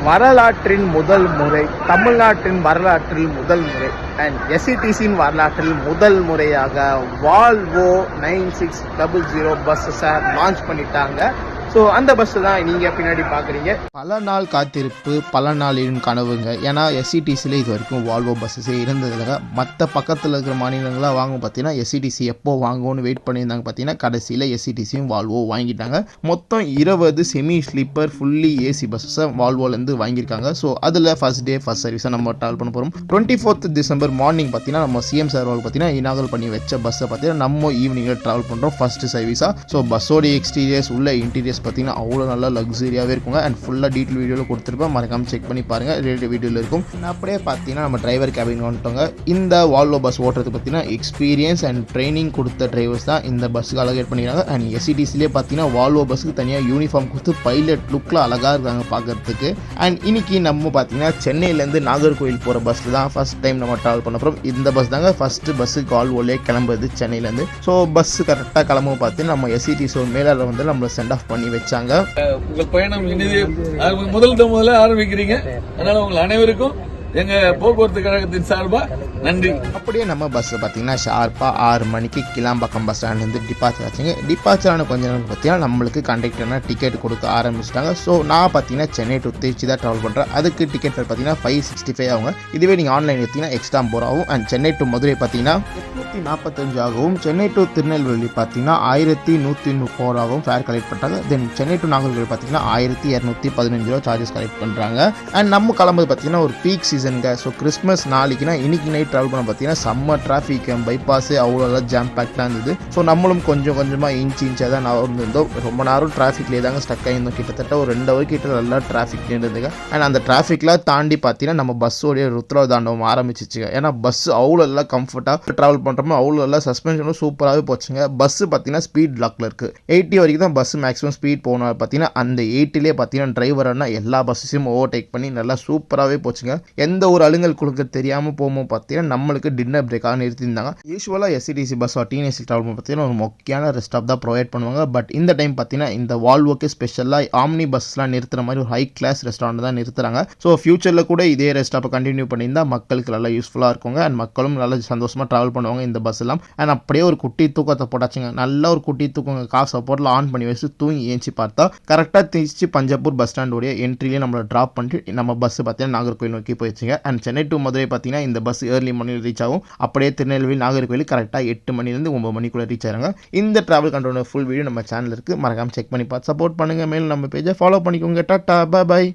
வரலாற்றின் முதல் முறை, தமிழ்நாட்டின் வரலாற்றில் முதல் முறை அண்ட் எஸ்இடிசியின் வரலாற்றில் முதல் முறையாக வால்வோ 9600 பஸ்ஸை லான்ச் பண்ணிட்டாங்க. ஸோ அந்த பஸ்ஸு தான் நீங்கள் பின்னாடி பார்க்குறீங்க. பல நாள் காத்திருப்பு, பல நாளின் கனவுங்க. ஏன்னா எஸ்இடிசியில் இது வரைக்கும் வால்வோ பஸ்ஸஸே இருந்ததில்லைங்க. மற்ற பக்கத்தில் இருக்கிற மாநிலங்களாக வாங்கும் பார்த்தீங்கன்னா எஸ்இடிசி எப்போ வாங்குவோன்னு வெயிட் பண்ணியிருந்தாங்க. பார்த்தீங்கன்னா கடைசியில் எஸ்இடிசியும் வால்வோ வாங்கிட்டாங்க. மொத்தம் 20 செமி ஸ்லீப்பர் ஃபுல்லி ஏசி பஸ்ஸை வால்வோலேருந்து வாங்கியிருக்காங்க. ஸோ அதில் ஃபர்ஸ்ட் டே ஃபர்ஸ்ட் சர்வீஸாக நம்ம ட்ராவல் பண்ண போகிறோம். 24th டிசம்பர் மார்னிங் பார்த்தீங்கன்னா நம்ம சிஎம் சார் பார்த்தீங்கன்னா இனாகல் பண்ணி வச்ச பஸ்ஸை பார்த்தீங்கன்னா நம்ம ஈவினிங்கில் ட்ராவல் பண்ணுறோம் ஃபர்ஸ்ட் சர்வீஸாக. ஸோ பஸ்ஸோடைய எக்ஸ்டீரியர்ஸ் உள்ள இன்டீரியர்ஸ் பார்த்தீங்கன்னா அவ்வளோ நல்லா லக்ஸரியாகவே இருக்குங்க. அண்ட் ஃபுல்லாக டீட்டெயில் வீடியோவில் கொடுத்துருப்பேன், மறக்காம செக் பண்ணி பாருங்கள். ரிலேட்டிவ் வீடியோவில் இருக்கும். அப்படியே பார்த்தீங்கன்னா நம்ம டிரைவர் கேபின் வந்துட்டோங்க. இந்த வால்வோ பஸ் ஓட்டுறது பார்த்தீங்கன்னா எக்ஸ்பீரியன்ஸ் அண்ட் ட்ரைனிங் கொடுத்த டிரைவர்ஸ் தான் இந்த பஸ்ஸுக்கு அலகேட் பண்ணிக்கிறாங்க. அண்ட் எஸ்இடிசிலே பார்த்தீங்கன்னா வால்வோ பஸ்ஸுக்கு தனியாக யூனிஃபார்ம் கொடுத்து பைலட் லுக்கில் அழகாக இருக்காங்க பார்க்கறதுக்கு. அண்ட் இன்னைக்கு நம்ம பார்த்தீங்கன்னா சென்னையிலேருந்து நாகர்கோவில் போகிற பஸ்ஸில் தான் ஃபர்ஸ்ட் டைம் நம்ம ட்ராவல் பண்ண போகிறோம். இந்த பஸ் தாங்க ஃபர்ஸ்ட் பஸ்ஸு வால்வோலே கிளம்புது சென்னையிலேருந்து. ஸோ பஸ்ஸு கரெக்டாக கிளம்பும் பார்த்தீங்கன்னா நம்ம எஸ்இடிசி மேலே வந்து நம்மளை சென்ட் ஆஃப் பண்ணி வச்சாங்க. உங்கள் பயணம் இனிது முதல்ல ஆரம்பிக்கிறீங்க. அதனால உங்கள் அனைவருக்கும் எங்க போக்குவரத்து கழகத்தின் சார்பா நன்றி. அப்படியே நம்ம பஸ் பார்த்தீங்கன்னா ஷார்ப்பாக 6 மணிக்கு கிளாம்பாக்கம் பஸ் ஸ்டாண்ட்லேருந்து டிபார்ச்சர் ஆச்சுங்க. டிபார்ச்சர் ஆன கொஞ்ச நேரம் பார்த்தீங்கன்னா நம்மளுக்கு கண்டக்டர்னா டிக்கெட் கொடுக்க ஆரம்பிச்சிட்டாங்க. ஸோ நான் பார்த்தீங்கன்னா சென்னை டு திருச்சி தான் ட்ராவல் பண்ணுறேன். அதுக்கு டிக்கெட் பார்த்தீங்கன்னா 565 ஆகும். இதுவே நீங்கள் ஆன்லைன் எடுத்தீங்கன்னா எக்ஸ்ட்ரா 4 ஆகும். அண்ட் சென்னை டு மதுரை பார்த்தீங்கன்னா 845 ஆகவும், சென்னை டு திருநெல்வேலி பார்த்தீங்கன்னா 1134 ஆகவும் ஃபேர் கலெக்ட் பண்ணுறாங்க. தென் சென்னை டு நாகர்கோவில் பார்த்தீங்கன்னா 1215 ரூபா சார்ஜஸ் கலெக்ட் பண்ணுறாங்க. அண்ட் நம்ம கிளம்புது பார்த்தீங்கன்னா ஒரு பீக் சீசனுங்க. ஸோ கிறிஸ்மஸ் நாளைக்குன்னா இன்னைக்கு நைட் ட்ராவல் பண்ண பார்த்தீங்கன்னா செம்ம டிராஃபிக், பைபாஸு அவ்வளோ ஜாம் பேக்டாக இருந்தது. ஸோ நம்மளும் கொஞ்சம் கொஞ்சமாக இன்ச்சாக தான் இருந்தோம். ரொம்ப நேரம் டிராஃபிக்லேயே தாங்க ஸ்டக் ஆகிருந்தோம். கிட்டத்தட்ட ஒரு 2 hour கிட்ட நல்லா டிராஃபிக் இருந்ததுங்க. அண்ட் அந்த டிராஃபிக்லாம் தாண்டி பார்த்தீங்கன்னா நம்ம பஸ்ஸோடைய ருத்ரா தாண்டவம் ஆரம்பிச்சிச்சுங்க. ஏன்னா பஸ் அவ்வளோ எல்லாம் கம்ஃபர்ட்டாக ட்ராவல் பண்ணுறோமோ அவ்வளோ எல்லாம் சஸ்பென்ஷனும் சூப்பராகவே போச்சுங்க. பஸ்ஸு பார்த்தீங்கன்னா ஸ்பீட் லாக்கில் இருக்குது. 80 வரைக்கும் தான் பஸ் மேக்ஸிமம் ஸ்பீட் போகணும். பார்த்தீங்கன்னா அந்த 80லே பார்த்தீங்கன்னா டிரைவரானா எல்லா பஸ்ஸையும் ஓவர்டேக் பண்ணி நல்லா சூப்பராகவே போச்சுங்க. எந்த ஒரு அலுங்கல் குழுக்க தெரியாமல் போகும்போது பார்த்தீங்கன்னா நம்மளுக்கு டின்னர் பிரேக்காக நிறுத்தியிருந்தாங்க. யூஸ்வலாக எஸ்இடிசி பஸ் டிஎன்எஸ்சி ட்ராவல் பார்த்தீங்கன்னா ஒரு முக்கியமான ரெஸ்ட் ஸ்டாப் தான் ப்ரொவைட் பண்ணுவாங்க. பட் இந்த டைம் பார்த்தீங்கன்னா இந்த வால்வோக்கு ஸ்பெஷலாக ஆம்னி பஸ்லாம் நிறுத்துற மாதிரி ஒரு ஹை கிளாஸ் ரெஸ்டாரண்ட் தான் நிறுத்துறாங்க. ஸோ ஃபியூச்சரில் கூட இதே ரெஸ்ட் ஸ்டாப்பை கண்டினியூ பண்ணியிருந்தால் மக்களுக்கு நல்லா யூஸ்ஃபுல்லாக இருக்குங்க. அண்ட் மக்களும் நல்லா சந்தோஷமாக ட்ராவல் பண்ணுவாங்க இந்த பஸ் எல்லாம். அண்ட் அப்படியே ஒரு குட்டி தூக்கத்தை போட்டாச்சுங்க. நல்ல ஒரு குட்டி தூக்கங்க. காசு சப்போர்ட்டில் ஆன் பண்ணி வச்சு தூங்கி ஏஞ்சி பார்த்தா கரெக்டாக திருச்சி பஞ்சாப்பூர் பஸ் ஸ்டாண்டோடைய என்ட்ரிலேயே நம்மளை ட்ராப் பண்ணிட்டு நம்ம பஸ் பார்த்தீங்கன்னா நாகர்கோவில் நோக்கி போயிடுச்சுங்க. அண்ட் சென்னை டு மதுரை பார்த்தீங்கன்னா இந்த பஸ் ஏர்லி மார்னிங் ரீச் ஆகும். அப்படியே திருநெல்வேலி நாகர்கோவில் கரெக்டாக 8 மணிலேருந்து 9 மணிக்குள்ளே ரீச் ஆகிறாங்க. இந்த ட்ராவல் கண்ட்ரோல் ஃபுல் வீடியோ நம்ம சேனல் இருக்குது, மறக்காம செக் பண்ணி பார்த்து சப்போர்ட் பண்ணுங்கள். மேலும் நம்ம பேஜை ஃபாலோ பண்ணிக்கோங்க. டாட்டா, பாய்.